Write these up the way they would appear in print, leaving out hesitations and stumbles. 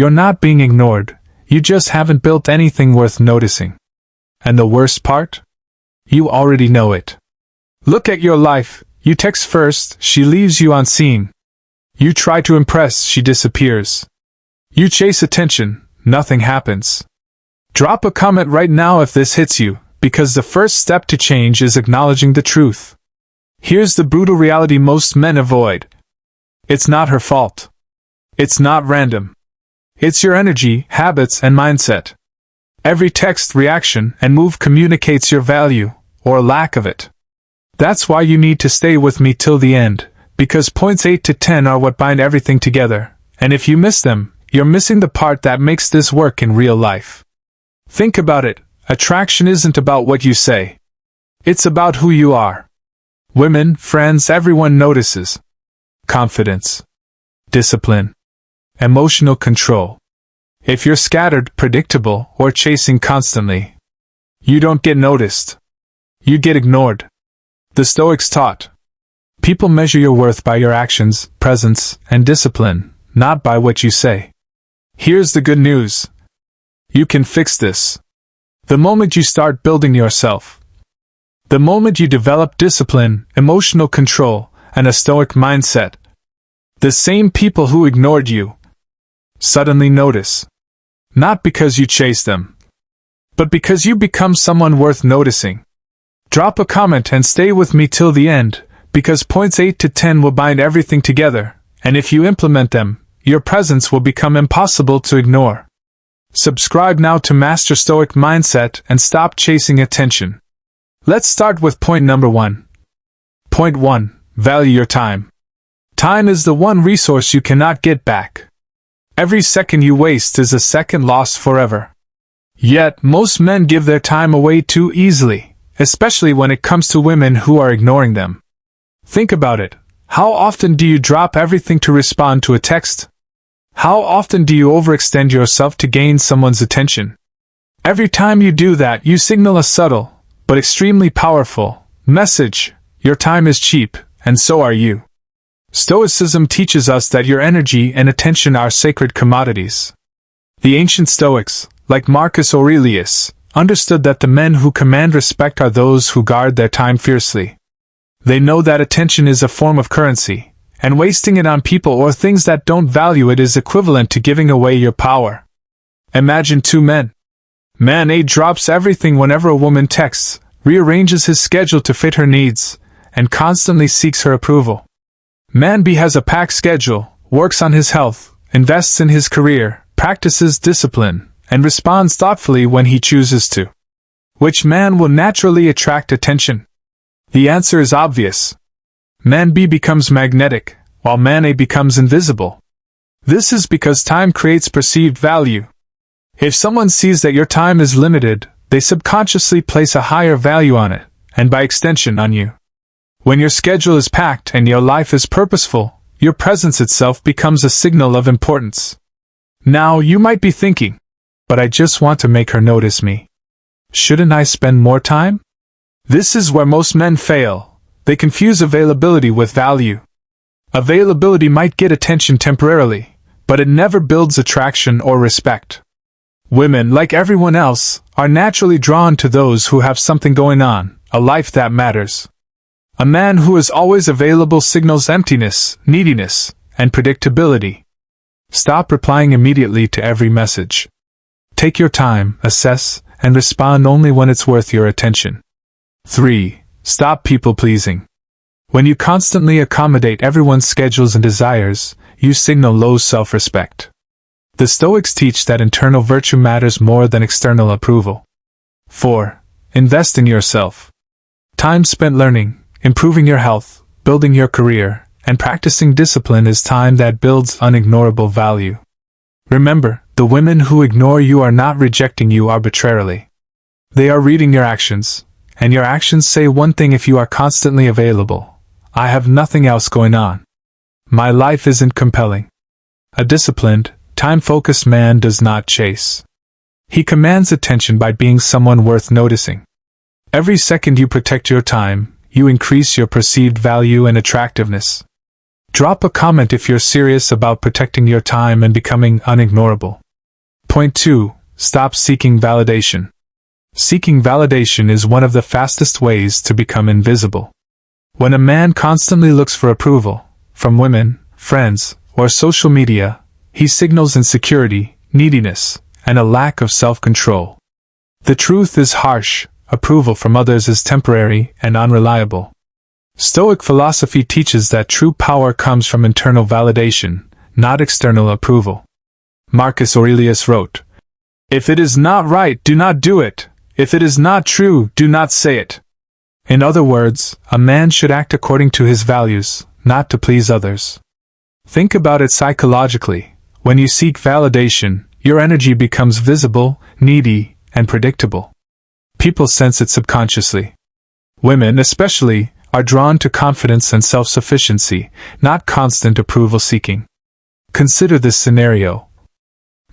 You're not being ignored, you just haven't built anything worth noticing. And the worst part? You already know it. Look at your life. You text first, she leaves you unseen. You try to impress, she disappears. You chase attention, nothing happens. Drop a comment right now if this hits you, because the first step to change is acknowledging the truth. Here's the brutal reality most men avoid. It's not her fault. It's not random. It's your energy, habits, and mindset. Every text, reaction, and move communicates your value, or lack of it. That's why you need to stay with me till the end, because points 8 to 10 are what bind everything together, and if you miss them, you're missing the part that makes this work in real life. Think about it, attraction isn't about what you say. It's about who you are. Women, friends, everyone notices. Confidence. Discipline. Emotional control. If you're scattered, predictable, or chasing constantly, you don't get noticed. You get ignored. The Stoics taught, people measure your worth by your actions, presence, and discipline, not by what you say. Here's the good news. You can fix this. The moment you start building yourself. The moment you develop discipline, emotional control, and a Stoic mindset. The same people who ignored you suddenly notice. Not because you chase them, but because you become someone worth noticing. Drop a comment and stay with me till the end, because points 8 to 10 will bind everything together, and if you implement them, your presence will become impossible to ignore. Subscribe now to master Stoic mindset and stop chasing attention. Let's start with point number 1. Point 1. Value your time. Time is the one resource you cannot get back. Every second you waste is a second lost forever. Yet, most men give their time away too easily, especially when it comes to women who are ignoring them. Think about it. How often do you drop everything to respond to a text? How often do you overextend yourself to gain someone's attention? Every time you do that, you signal a subtle, but extremely powerful, message: your time is cheap, and so are you. Stoicism teaches us that your energy and attention are sacred commodities. The ancient Stoics, like Marcus Aurelius, understood that the men who command respect are those who guard their time fiercely. They know that attention is a form of currency, and wasting it on people or things that don't value it is equivalent to giving away your power. Imagine two men. Man A drops everything whenever a woman texts, rearranges his schedule to fit her needs, and constantly seeks her approval. Man B has a packed schedule, works on his health, invests in his career, practices discipline, and responds thoughtfully when he chooses to. Which man will naturally attract attention? The answer is obvious. Man B becomes magnetic, while man A becomes invisible. This is because time creates perceived value. If someone sees that your time is limited, they subconsciously place a higher value on it, and by extension on you. When your schedule is packed and your life is purposeful, your presence itself becomes a signal of importance. Now you might be thinking, but I just want to make her notice me. Shouldn't I spend more time? This is where most men fail. They confuse availability with value. Availability might get attention temporarily, but it never builds attraction or respect. Women, like everyone else, are naturally drawn to those who have something going on, a life that matters. A man who is always available signals emptiness, neediness, and predictability. Stop replying immediately to every message. Take your time, assess, and respond only when it's worth your attention. 3. Stop people-pleasing. When you constantly accommodate everyone's schedules and desires, you signal low self-respect. The Stoics teach that internal virtue matters more than external approval. 4. Invest in yourself. Time spent learning, improving your health, building your career, and practicing discipline is time that builds unignorable value. Remember, the women who ignore you are not rejecting you arbitrarily. They are reading your actions, and your actions say one thing if you are constantly available: I have nothing else going on. My life isn't compelling. A disciplined, time-focused man does not chase. He commands attention by being someone worth noticing. Every second you protect your time, you increase your perceived value and attractiveness. Drop a comment if you're serious about protecting your time and becoming unignorable. Point 2. Stop seeking validation. Seeking validation is one of the fastest ways to become invisible. When a man constantly looks for approval, from women, friends, or social media, he signals insecurity, neediness, and a lack of self-control. The truth is harsh: approval from others is temporary and unreliable. Stoic philosophy teaches that true power comes from internal validation, not external approval. Marcus Aurelius wrote, "If it is not right, do not do it. If it is not true, do not say it." In other words, a man should act according to his values, not to please others. Think about it psychologically. When you seek validation, your energy becomes visible, needy, and predictable. People sense it subconsciously. Women, especially, are drawn to confidence and self-sufficiency, not constant approval seeking. Consider this scenario.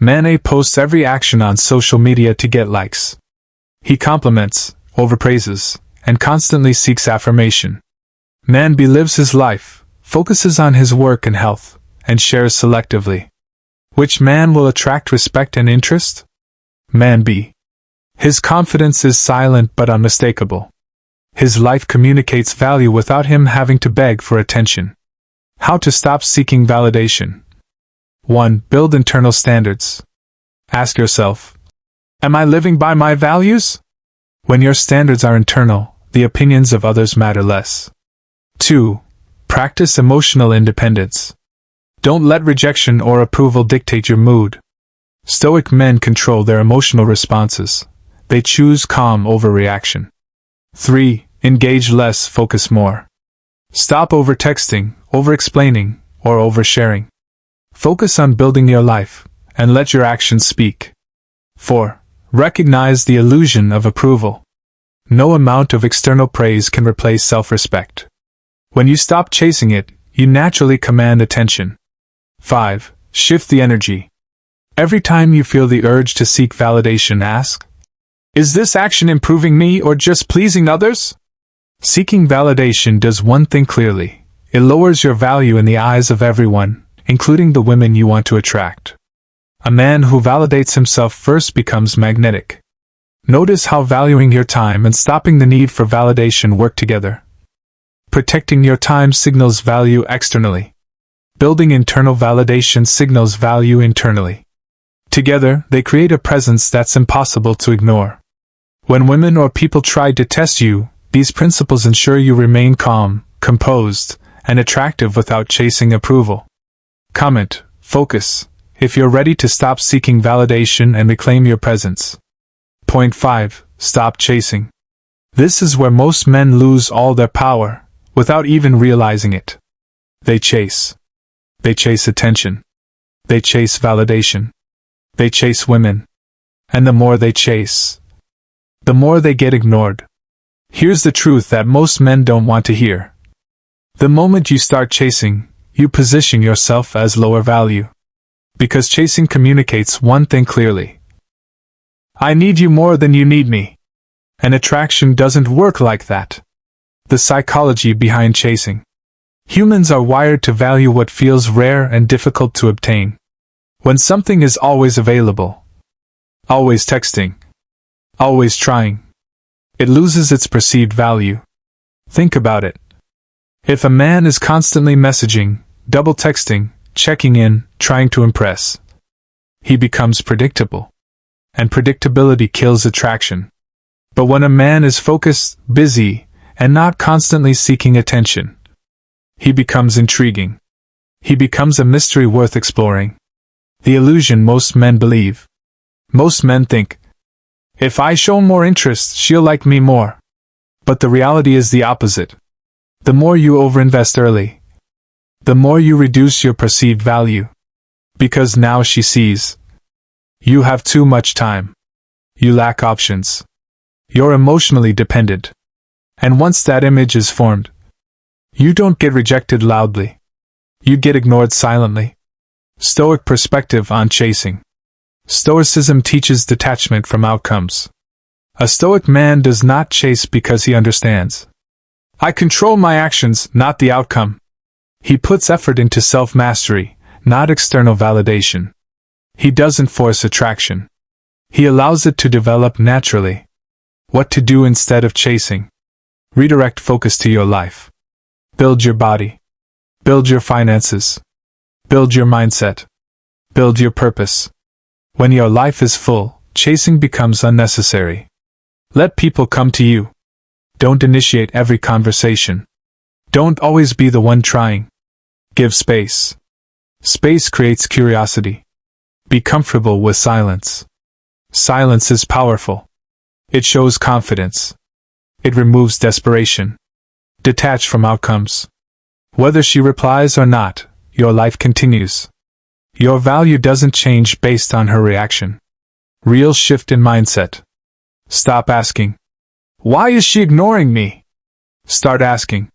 Man A posts every action on social media to get likes. He compliments, overpraises, and constantly seeks affirmation. Man B lives his life, focuses on his work and health, and shares selectively. Which man will attract respect and interest? Man B. His confidence is silent but unmistakable. His life communicates value without him having to beg for attention. How to stop seeking validation? 1. Build internal standards. Ask yourself, am I living by my values? When your standards are internal, the opinions of others matter less. 2. Practice emotional independence. Don't let rejection or approval dictate your mood. Stoic men control their emotional responses. They choose calm over reaction. 3. Engage less, focus more. Stop over-texting, over-explaining, or oversharing. Focus on building your life, and let your actions speak. 4. Recognize the illusion of approval. No amount of external praise can replace self-respect. When you stop chasing it, you naturally command attention. 5. Shift the energy. Every time you feel the urge to seek validation, ask, is this action improving me or just pleasing others? Seeking validation does one thing clearly: it lowers your value in the eyes of everyone, including the women you want to attract. A man who validates himself first becomes magnetic. Notice how valuing your time and stopping the need for validation work together. Protecting your time signals value externally. Building internal validation signals value internally. Together, they create a presence that's impossible to ignore. When women or people try to test you, these principles ensure you remain calm, composed, and attractive without chasing approval. Comment, focus, if you're ready to stop seeking validation and reclaim your presence. Point 5. Stop chasing. This is where most men lose all their power, without even realizing it. They chase. They chase attention. They chase validation. They chase women. And the more they chase, the more they get ignored. Here's the truth that most men don't want to hear. The moment you start chasing, you position yourself as lower value. Because chasing communicates one thing clearly: I need you more than you need me. And attraction doesn't work like that. The psychology behind chasing. Humans are wired to value what feels rare and difficult to obtain. When something is always available, always texting, always trying, it loses its perceived value. Think about it. If a man is constantly messaging, double texting, checking in, trying to impress, he becomes predictable. And predictability kills attraction. But when a man is focused, busy, and not constantly seeking attention, he becomes intriguing. He becomes a mystery worth exploring. The illusion most men believe. Most men think, if I show more interest, she'll like me more. But the reality is the opposite. The more you overinvest early, the more you reduce your perceived value. Because now she sees you have too much time. You lack options. You're emotionally dependent. And once that image is formed, you don't get rejected loudly. You get ignored silently. Stoic perspective on chasing. Stoicism teaches detachment from outcomes. A Stoic man does not chase because he understands. I control my actions, not the outcome. He puts effort into self-mastery, not external validation. He doesn't force attraction. He allows it to develop naturally. What to do instead of chasing? Redirect focus to your life. Build your body. Build your finances. Build your mindset. Build your purpose. When your life is full, chasing becomes unnecessary. Let people come to you. Don't initiate every conversation. Don't always be the one trying. Give space. Space creates curiosity. Be comfortable with silence. Silence is powerful. It shows confidence. It removes desperation. Detach from outcomes. Whether she replies or not, your life continues. Your value doesn't change based on her reaction. Real shift in mindset. Stop asking, "Why is she ignoring me?" Start asking,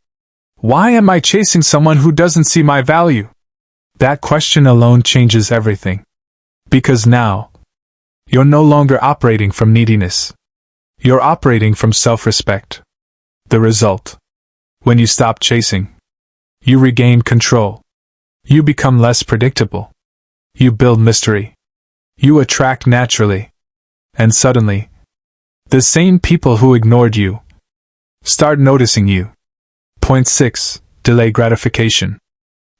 "Why am I chasing someone who doesn't see my value?" That question alone changes everything. Because now, you're no longer operating from neediness. You're operating from self-respect. The result: when you stop chasing, you regain control. You become less predictable. You build mystery. You attract naturally. And suddenly, the same people who ignored you start noticing you. Point 6. Delay gratification.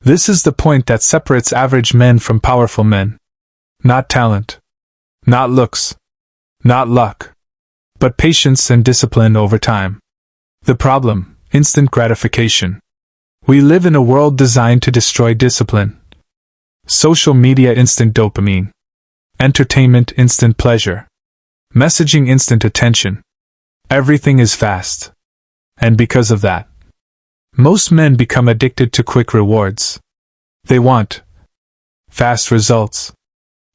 This is the point that separates average men from powerful men. Not talent. Not looks. Not luck. But patience and discipline over time. The problem: instant gratification. We live in a world designed to destroy discipline. Social media, instant dopamine. Entertainment, instant pleasure. Messaging, instant attention. Everything is fast. And because of that, most men become addicted to quick rewards. They want fast results,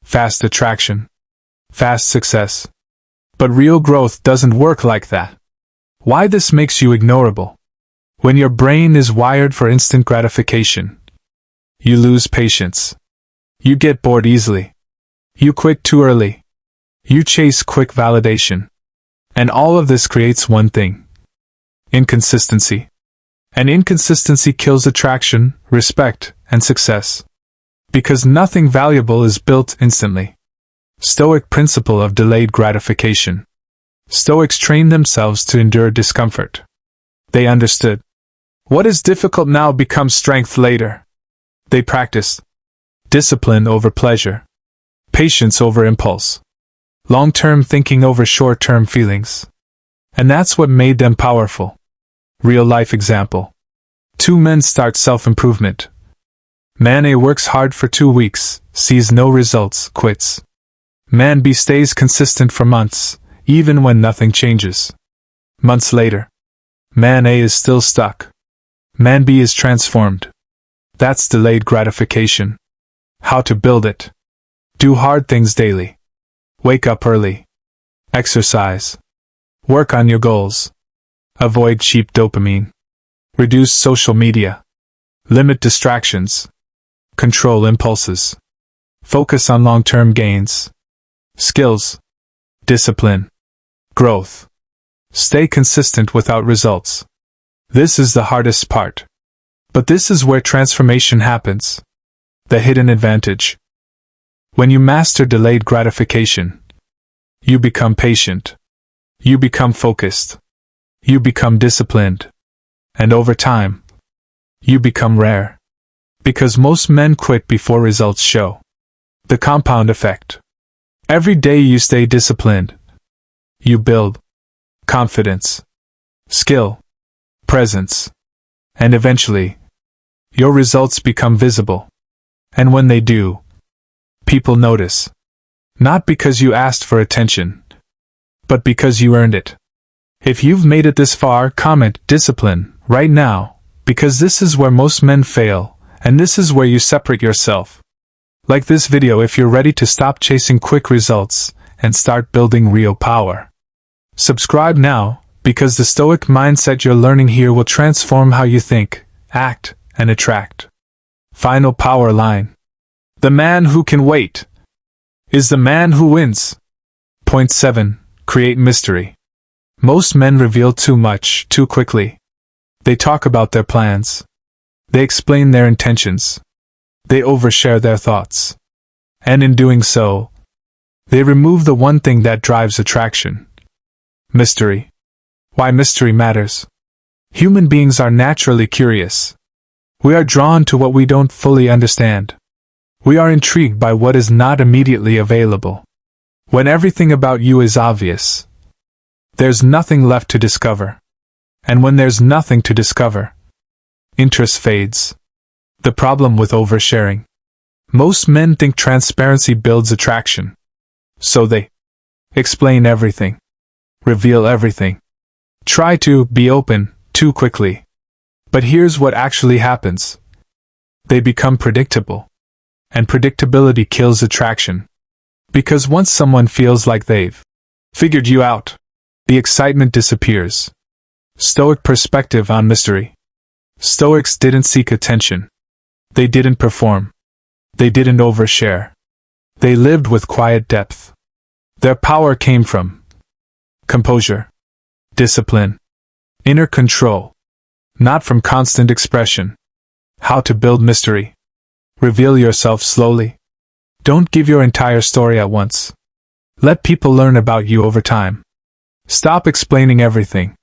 fast attraction, fast success. But real growth doesn't work like that. Why this makes you ignorable? When your brain is wired for instant gratification, you lose patience. You get bored easily. You quit too early. You chase quick validation. And all of this creates one thing: inconsistency. And inconsistency kills attraction, respect, and success. Because nothing valuable is built instantly. Stoic principle of delayed gratification. Stoics trained themselves to endure discomfort. They understood, what is difficult now becomes strength later. They practiced discipline over pleasure, patience over impulse, long-term thinking over short-term feelings. And that's what made them powerful. Real-life example. 2 men start self-improvement. Man A works hard for 2 weeks, sees no results, quits. Man B stays consistent for months, even when nothing changes. Months later, Man A is still stuck. Man B is transformed. That's delayed gratification. How to build it: do hard things daily. Wake up early. Exercise. Work on your goals. Avoid cheap dopamine. Reduce social media. Limit distractions. Control impulses. Focus on long-term gains. Skills. Discipline. Growth. Stay consistent without results. This is the hardest part. But this is where transformation happens. The hidden advantage. When you master delayed gratification, you become patient. You become focused. You become disciplined. And over time, you become rare. Because most men quit before results show. The compound effect. Every day you stay disciplined, you build confidence, skill, presence, and eventually, your results become visible. And when they do, people notice. Not because you asked for attention, but because you earned it. If you've made it this far, comment discipline right now, because this is where most men fail, and this is where you separate yourself. Like this video if you're ready to stop chasing quick results and start building real power. Subscribe now, because the Stoic mindset you're learning here will transform how you think, act, and attract. Final power line. The man who can wait is the man who wins. Point 7. Create mystery. Most men reveal too much, too quickly. They talk about their plans. They explain their intentions. They overshare their thoughts. And in doing so, they remove the one thing that drives attraction: mystery. Why mystery matters? Human beings are naturally curious. We are drawn to what we don't fully understand. We are intrigued by what is not immediately available. When everything about you is obvious, there's nothing left to discover. And when there's nothing to discover, interest fades. The problem with oversharing. Most men think transparency builds attraction. So they explain everything, reveal everything, try to be open too quickly. But here's what actually happens. They become predictable. And predictability kills attraction. Because once someone feels like they've figured you out, the excitement disappears. Stoic perspective on mystery. Stoics didn't seek attention. They didn't perform. They didn't overshare. They lived with quiet depth. Their power came from composure, discipline, inner control, not from constant expression. How to build mystery. Reveal yourself slowly. Don't give your entire story at once. Let people learn about you over time. Stop explaining everything.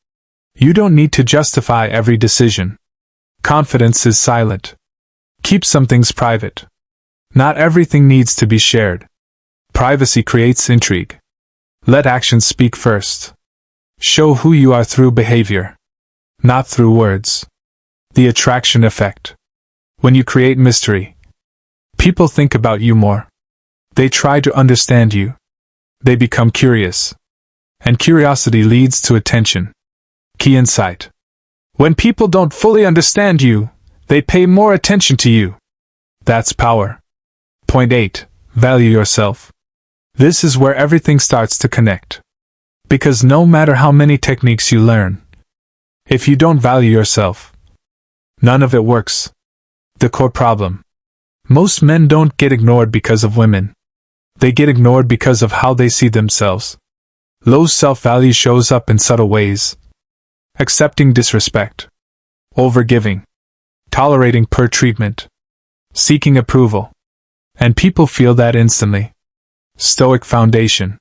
You don't need to justify every decision. Confidence is silent. Keep some things private. Not everything needs to be shared. Privacy creates intrigue. Let actions speak first. Show who you are through behavior, not through words. The attraction effect. When you create mystery, people think about you more. They try to understand you. They become curious. And curiosity leads to attention. Key insight. When people don't fully understand you, they pay more attention to you. That's power. Point 8. Value yourself. This is where everything starts to connect. Because no matter how many techniques you learn, if you don't value yourself, none of it works. The core problem. Most men don't get ignored because of women. They get ignored because of how they see themselves. Low self-value shows up in subtle ways. Accepting disrespect. Overgiving. Tolerating poor treatment. Seeking approval. And people feel that instantly. Stoic foundation.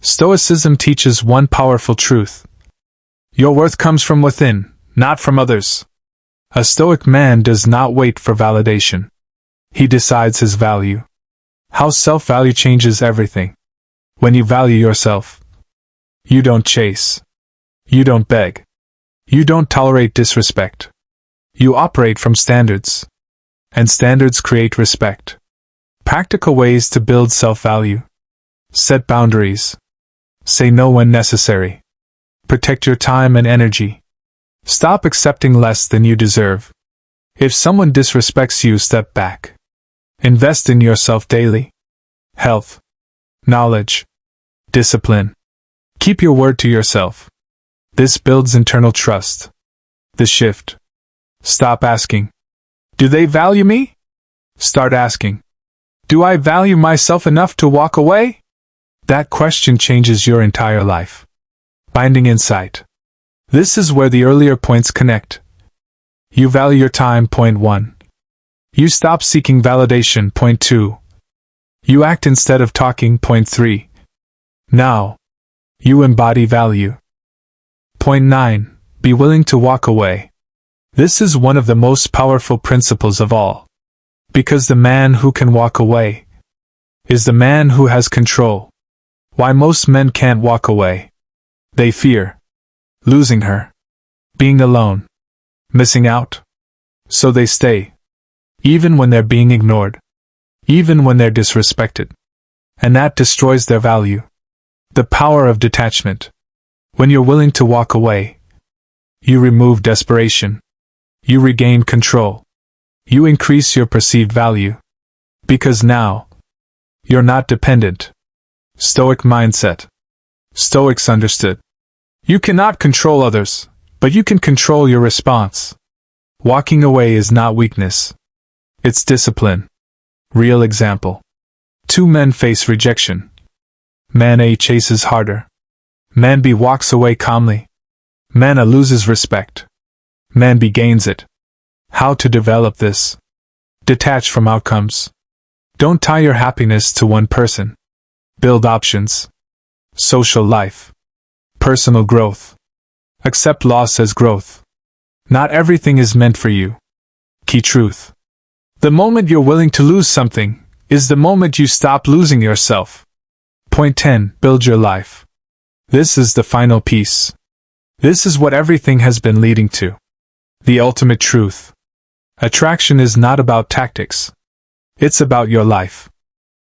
Stoicism teaches one powerful truth. Your worth comes from within, not from others. A Stoic man does not wait for validation. He decides his value. How self-value changes everything. When you value yourself, you don't chase. You don't beg. You don't tolerate disrespect. You operate from standards. And standards create respect. Practical ways to build self-value. Set boundaries. Say no when necessary. Protect your time and energy. Stop accepting less than you deserve. If someone disrespects you, step back. Invest in yourself daily. Health. Knowledge. Discipline. Keep your word to yourself. This builds internal trust. The shift. Stop asking, do they value me? Start asking, do I value myself enough to walk away? That question changes your entire life. Finding insight. This is where the earlier points connect. You value your time. Point 1. You stop seeking validation. Point 2. You act instead of talking. Point 3. Now, you embody value. Point 9. Be willing to walk away. This is one of the most powerful principles of all. Because the man who can walk away is the man who has control. Why most men can't walk away? They fear losing her, being alone, missing out. So they stay, even when they're being ignored, even when they're disrespected. And that destroys their value. The power of detachment. When you're willing to walk away, you remove desperation. You regain control. You increase your perceived value. Because now, you're not dependent. Stoic mindset. Stoics understood. You cannot control others, but you can control your response. Walking away is not weakness. It's discipline. Real example. Two men face rejection. Man A chases harder. Man B walks away calmly. Man A loses respect. Man B gains it. How to develop this? Detach from outcomes. Don't tie your happiness to one person. Build options. Social life. Personal growth. Accept loss as growth. Not everything is meant for you. Key truth. The moment you're willing to lose something is the moment you stop losing yourself. Point 10. Build your life. This is the final piece. This is what everything has been leading to. The ultimate truth. Attraction is not about tactics. It's about your life.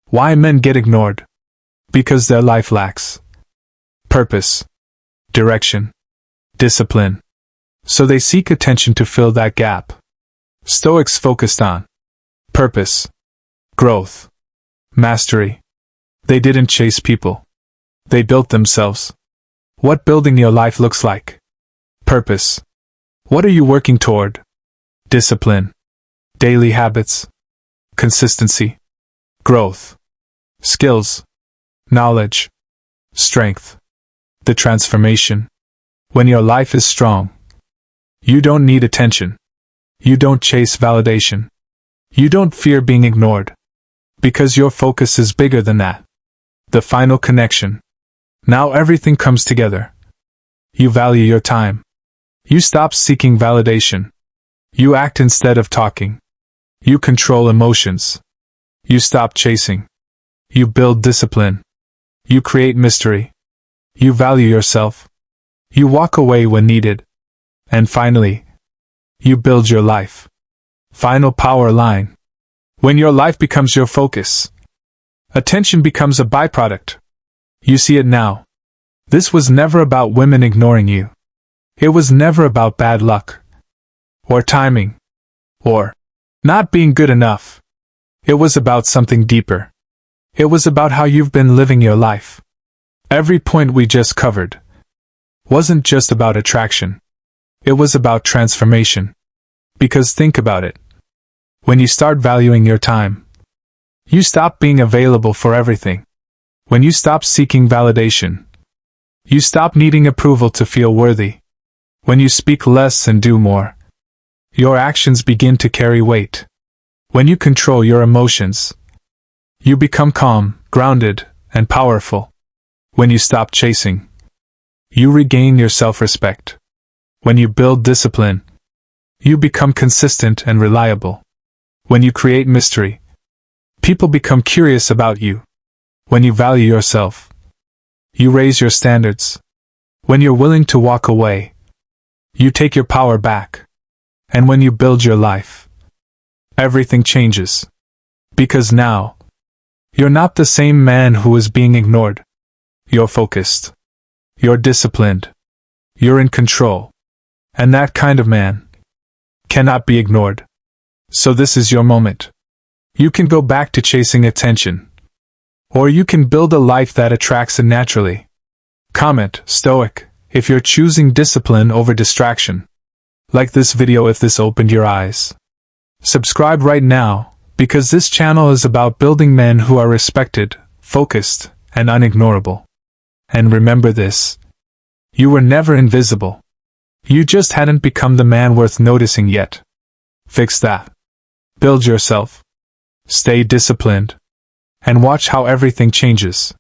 Why men get ignored? Because their life lacks purpose, direction, discipline. So they seek attention to fill that gap. Stoics focused on purpose, growth, mastery. They didn't chase people. They built themselves. What building your life looks like? Purpose. What are you working toward? Discipline. Daily habits. Consistency. Growth. Skills. Knowledge. Strength. The transformation. When your life is strong, you don't need attention. You don't chase validation. You don't fear being ignored. Because your focus is bigger than that. The final connection. Now everything comes together. You value your time. You stop seeking validation. You act instead of talking. You control emotions. You stop chasing. You build discipline. You create mystery. You value yourself. You walk away when needed. And finally, you build your life. Final power line. When your life becomes your focus, attention becomes a byproduct. You see it now. This was never about women ignoring you. It was never about bad luck, or timing, or not being good enough. It was about something deeper. It was about how you've been living your life. Every point we just covered wasn't just about attraction. It was about transformation. Because think about it. When you start valuing your time, you stop being available for everything. When you stop seeking validation, you stop needing approval to feel worthy. When you speak less and do more, your actions begin to carry weight. When you control your emotions, you become calm, grounded, and powerful. When you stop chasing, you regain your self-respect. When you build discipline, you become consistent and reliable. When you create mystery, people become curious about you. When you value yourself, you raise your standards. When you're willing to walk away, you take your power back. And when you build your life, everything changes. Because now, you're not the same man who is being ignored. You're focused. You're disciplined. You're in control. And that kind of man cannot be ignored. So this is your moment. You can go back to chasing attention. Or you can build a life that attracts it naturally. Comment, Stoic, if you're choosing discipline over distraction. Like this video if this opened your eyes. Subscribe right now, because this channel is about building men who are respected, focused, and unignorable. And remember this. You were never invisible. You just hadn't become the man worth noticing yet. Fix that. Build yourself. Stay disciplined. And watch how everything changes.